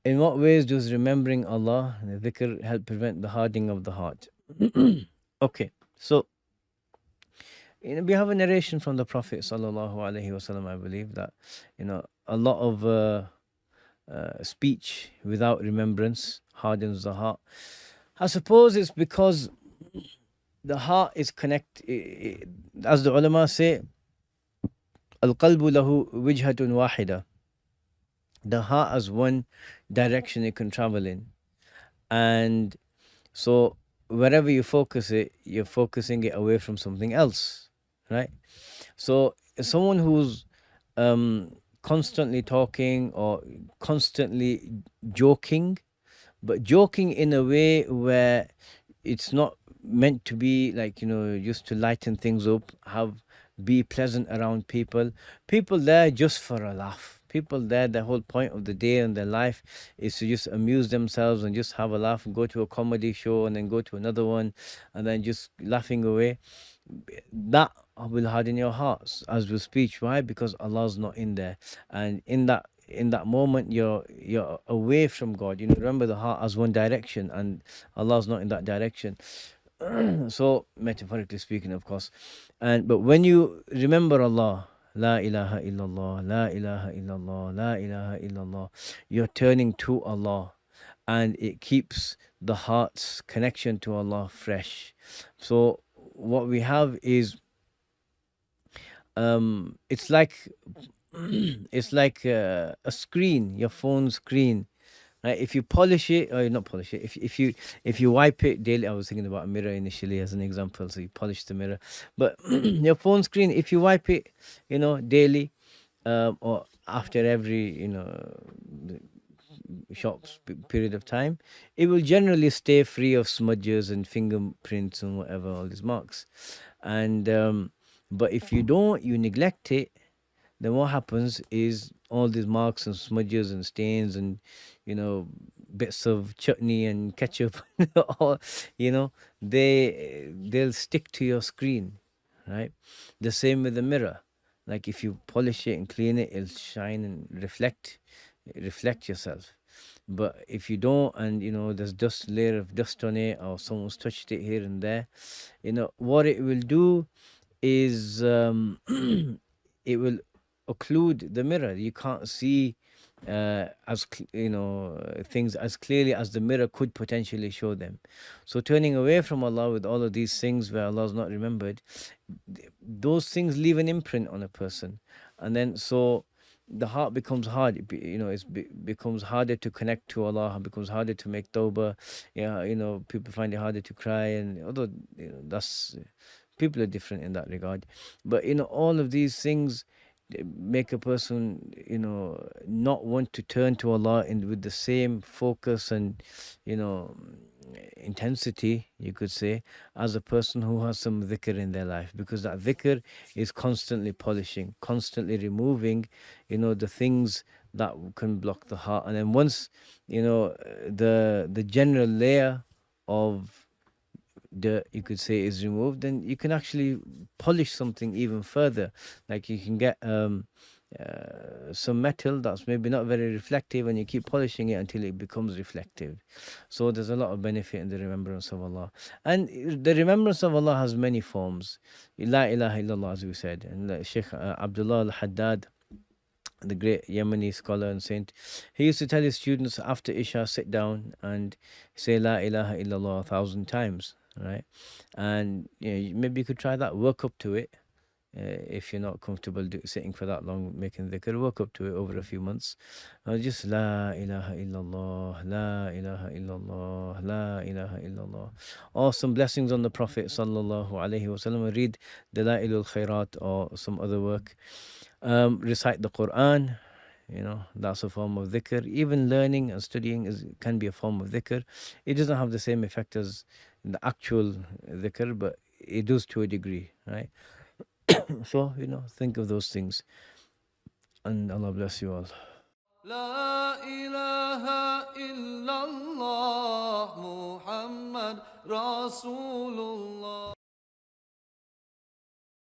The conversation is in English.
In what ways does remembering Allah, the dhikr, help prevent the hardening of the heart? Okay, so we have a narration from the Prophet sallallahu alaihi wasallam, I believe, that a lot of speech without remembrance hardens the heart. I suppose it's because the heart is connected, as the ulama say, al-qalbu lahu wijhatun wahida. The heart has one direction it can travel in, and so wherever you focus it, you're focusing it away from something else, right? So someone who's constantly talking or constantly joking, but joking in a way where it's not meant to be, like, just to lighten things up, be pleasant around people there just for a laugh. People there, the whole point of the day and their life is to just amuse themselves and just have a laugh, go to a comedy show and then go to another one and then just laughing away. That will harden your hearts as with speech. Why? Because Allah's not in there, and in that moment you're away from God. Remember, the heart has one direction and Allah's not in that direction. So metaphorically speaking, of course. But when you remember Allah, la ilaha illallah, la ilaha illallah, la ilaha illallah, you're turning to Allah, and it keeps the heart's connection to Allah fresh. So what we have is, it's like it's like a screen, your phone screen, right? If you polish it, or not polish it, if you wipe it daily. I was thinking about a mirror initially as an example, so you polish the mirror, but your phone screen, if you wipe it daily, or after every short period of time, it will generally stay free of smudges and fingerprints and whatever, all these marks. And but if you don't, you neglect it, then what happens is all these marks and smudges and stains and bits of chutney and ketchup, all, they'll stick to your screen, right? The same with the mirror. Like, if you polish it and clean it, it'll shine and reflect yourself. But if you don't, and there's layer of dust on it, or someone's touched it here and there, what it will do is, it will occlude the mirror. You can't see things as clearly as the mirror could potentially show them. So turning away from Allah with all of these things where Allah is not remembered, those things leave an imprint on a person, and then so the heart becomes hard. It becomes harder to connect to Allah. It becomes harder to make tawbah. People find it harder to cry, and although that's, people are different in that regard, but all of these things make a person not want to turn to Allah with the same focus and intensity, you could say, as a person who has some dhikr in their life, because that dhikr is constantly polishing, constantly removing the things that can block the heart. And then once the general layer of dirt, you could say, is removed, then you can actually polish something even further. Like, you can get some metal that's maybe not very reflective, and you keep polishing it until it becomes reflective. So there's a lot of benefit in the remembrance of Allah, and the remembrance of Allah has many forms. La ilaha illallah, as we said, and Shaykh Abdullah al-Haddad, the great Yemeni scholar and saint, he used to tell his students after Isha, sit down and say La ilaha illallah 1,000 times, right? And maybe you could try that, work up to it. If you're not comfortable sitting for that long making dhikr, work up to it over a few months. Just La ilaha illallah, La ilaha illallah, La ilaha illallah. Or some blessings on the Prophet sallallahu alaihi wasallam. Read Dalailul Khairat or some other work. Recite the Quran. That's a form of dhikr. Even learning and studying can be a form of dhikr. It doesn't have the same effect as the actual dhikr, but it does to a degree, right? So, think of those things. And Allah bless you all. لا إله إلا الله محمد رسول الله.